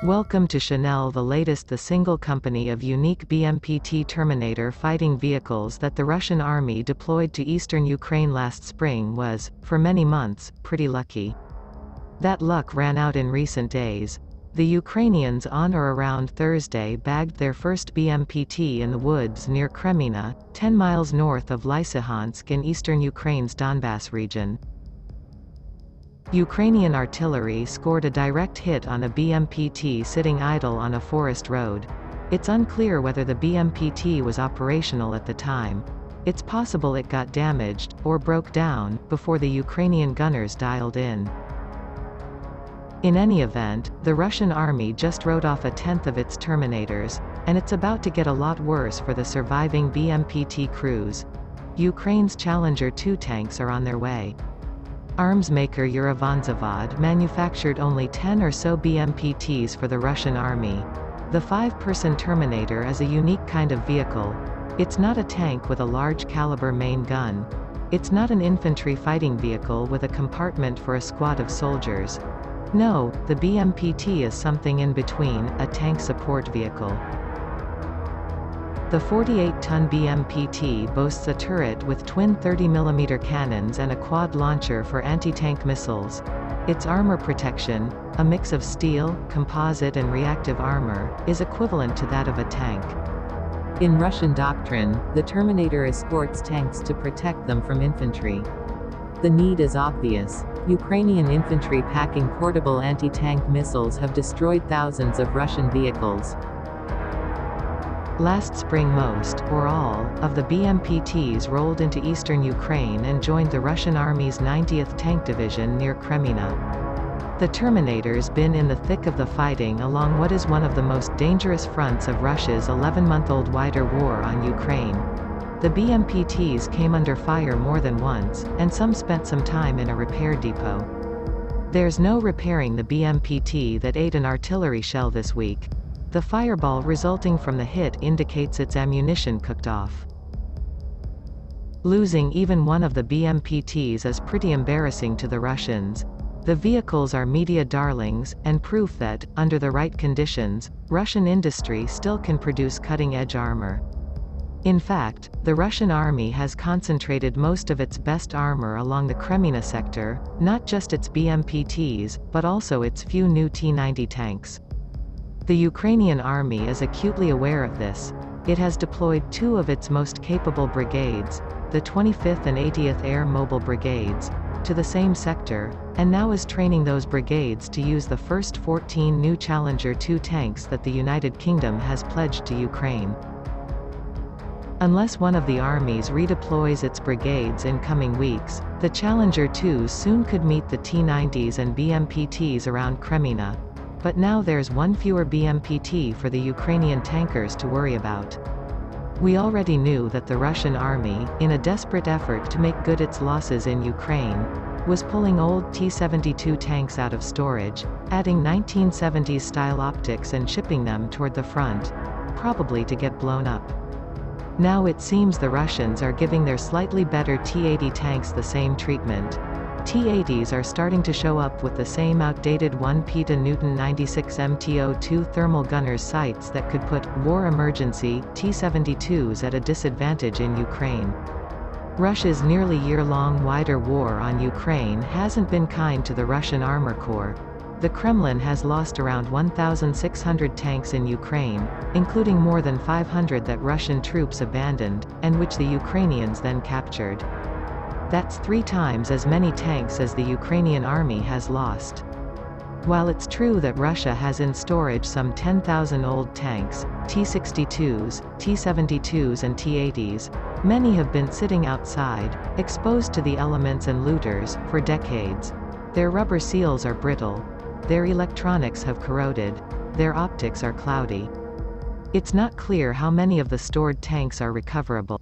Welcome to Chanel, the latest. The single company of unique BMP-T Terminator fighting vehicles that the Russian army deployed to eastern Ukraine last spring was, for many months, pretty lucky. That luck ran out in recent days. The Ukrainians on or around Thursday bagged their first BMP-T in the woods near Kreminna, 10 miles north of Lysychansk in eastern Ukraine's Donbass region. Ukrainian artillery scored a direct hit on a BMP-T sitting idle on a forest road. It's unclear whether the BMP-T was operational at the time. It's possible it got damaged, or broke down, before the Ukrainian gunners dialed in. In any event, the Russian army just wrote off a tenth of its Terminators, and it's about to get a lot worse for the surviving BMP-T crews. Ukraine's Challenger 2 tanks are on their way. Arms maker Urovanzavod manufactured only 10 or so BMP-Ts for the Russian army. The 5-person Terminator is a unique kind of vehicle. It's not a tank with a large-caliber main gun. It's not an infantry fighting vehicle with a compartment for a squad of soldiers. No, the BMP-T is something in between, a tank support vehicle. The 48-ton BMP-T boasts a turret with twin 30mm cannons and a quad launcher for anti-tank missiles. Its armor protection, a mix of steel, composite and reactive armor, is equivalent to that of a tank. In Russian doctrine, the Terminator escorts tanks to protect them from infantry. The need is obvious. Ukrainian infantry packing portable anti-tank missiles have destroyed thousands of Russian vehicles. Last spring most, or all, of the BMP-Ts rolled into eastern Ukraine and joined the Russian Army's 90th Tank Division near Kreminna. The Terminator's been in the thick of the fighting along what is one of the most dangerous fronts of Russia's 11-month-old wider war on Ukraine. The BMP-Ts came under fire more than once, and some spent some time in a repair depot. There's no repairing the BMP-T that ate an artillery shell this week. The fireball resulting from the hit indicates its ammunition cooked off. Losing even one of the BMP-Ts is pretty embarrassing to the Russians. The vehicles are media darlings, and proof that, under the right conditions, Russian industry still can produce cutting-edge armor. In fact, the Russian army has concentrated most of its best armor along the Kreminna sector, not just its BMP-Ts, but also its few new T-90 tanks. The Ukrainian army is acutely aware of this. It has deployed 2 of its most capable brigades, the 25th and 80th Air Mobile Brigades, to the same sector, and now is training those brigades to use the first 14 new Challenger 2 tanks that the United Kingdom has pledged to Ukraine. Unless one of the armies redeploys its brigades in coming weeks, the Challenger 2s soon could meet the T-90s and BMP-Ts around Kreminna. But now there's one fewer BMP-T for the Ukrainian tankers to worry about. We already knew that the Russian army, in a desperate effort to make good its losses in Ukraine, was pulling old T-72 tanks out of storage, adding 1970s-style optics and shipping them toward the front, probably to get blown up. Now it seems the Russians are giving their slightly better T-80 tanks the same treatment. T-80s are starting to show up with the same outdated 1 peta-Newton 96 MTO2 thermal gunners sights that could put war emergency T-72s at a disadvantage in Ukraine. Russia's nearly year-long wider war on Ukraine hasn't been kind to the Russian Armor Corps. The Kremlin has lost around 1,600 tanks in Ukraine, including more than 500 that Russian troops abandoned, and which the Ukrainians then captured. That's 3 times as many tanks as the Ukrainian army has lost. While it's true that Russia has in storage some 10,000 old tanks, T-62s, T-72s and T-80s, many have been sitting outside, exposed to the elements and looters, for decades. Their rubber seals are brittle. Their electronics have corroded. Their optics are cloudy. It's not clear how many of the stored tanks are recoverable.